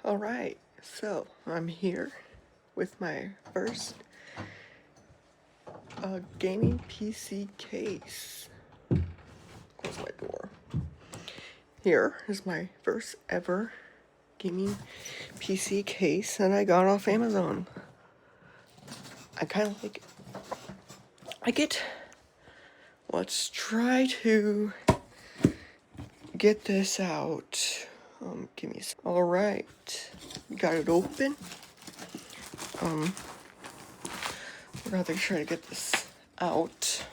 Alright, so I'm here with my first gaming PC case. Close my door. Here is my first ever gaming PC case that I got off Amazon. I kind of like it. Let's try to get this out. Give me a second. Alright, got it open. Rather try to get this out.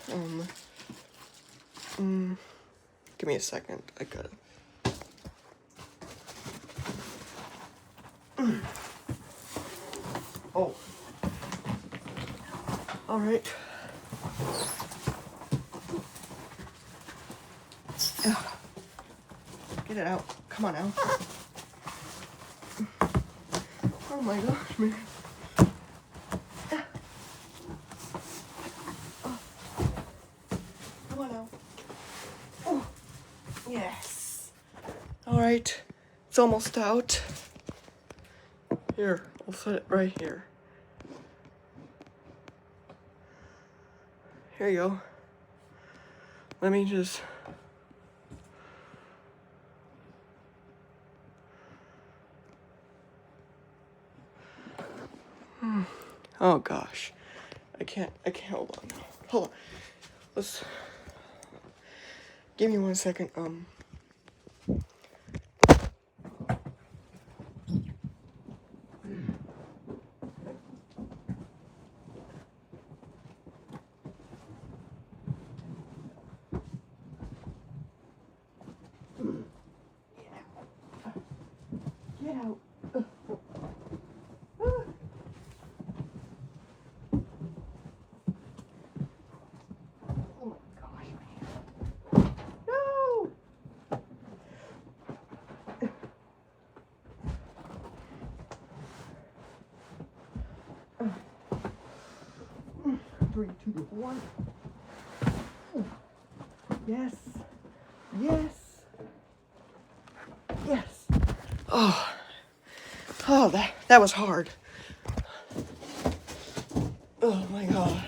Give me a second. I gotta. Oh. Alright. Get it out. Come on now. Oh my gosh, man. Come on now. Oh. Yes. Alright. It's almost out. Here, I'll set it right here. Here you go. Let me just... Oh gosh. I can't, hold on. Hold on. Let's... Give me 1 second, Get out. Oh my gosh, man. No! 3, 2, 1. Yes. Yes. Yes. Oh. Oh, that was hard. Oh my gosh.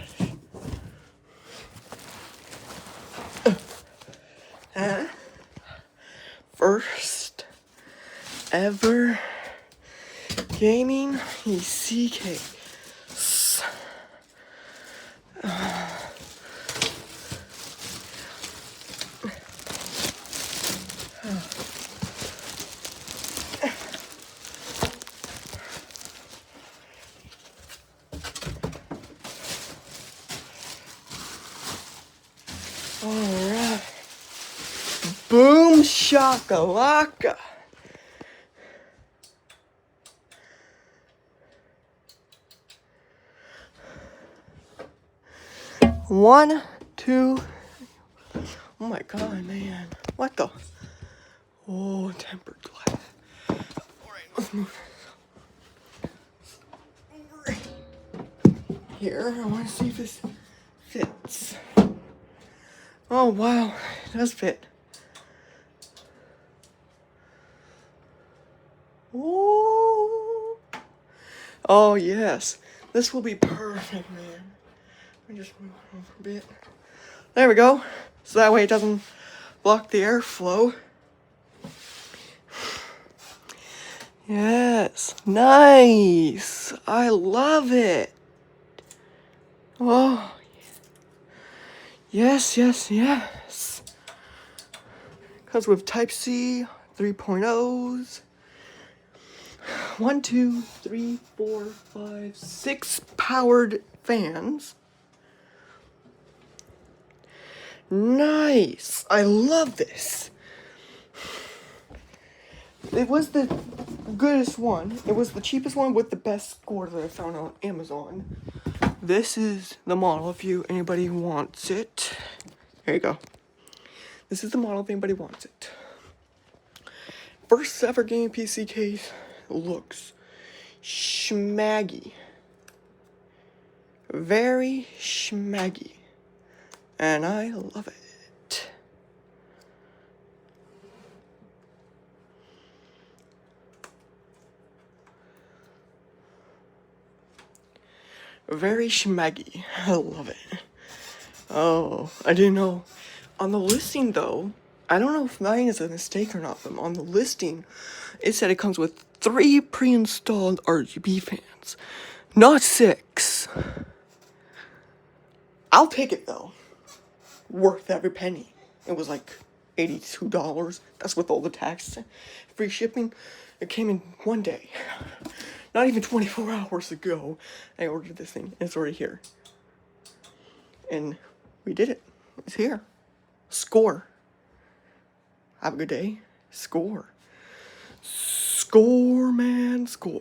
First ever gaming PC case. Alright. Boom shakalaka. One, two. Oh my god, man. What the? Oh, tempered glass. Alright, let's move. Here, I want to see if this fits. Oh wow, it does fit. Ooh. Oh yes, this will be perfect, man. Let me just move it over a bit. There we go. So that way it doesn't block the airflow. Yes, nice. I love it. Oh, yes, yes, yes. Comes with Type-C 3.0s. 1, 2, 3, 4, 5, 6 powered fans. Nice. I love this. It was the goodest one. It was the cheapest one with the best score that I found on Amazon. This is the model if anybody wants it. There you go. This is the model if anybody wants it. First ever game PC case. Looks schmaggy. Very schmaggy. And I love it. Very schmaggy. I love it. Oh, I didn't know. On the listing, though, I don't know if mine is a mistake or not, but on the listing, it said it comes with 3 pre-installed RGB fans, not 6. I'll take it, though. Worth every penny. It was like $82. That's with all the tax, free shipping. It came in one day. Not even 24 hours ago, I ordered this thing, and it's already here. And we did it. It's here. Score. Have a good day. Score. Score, man. Score.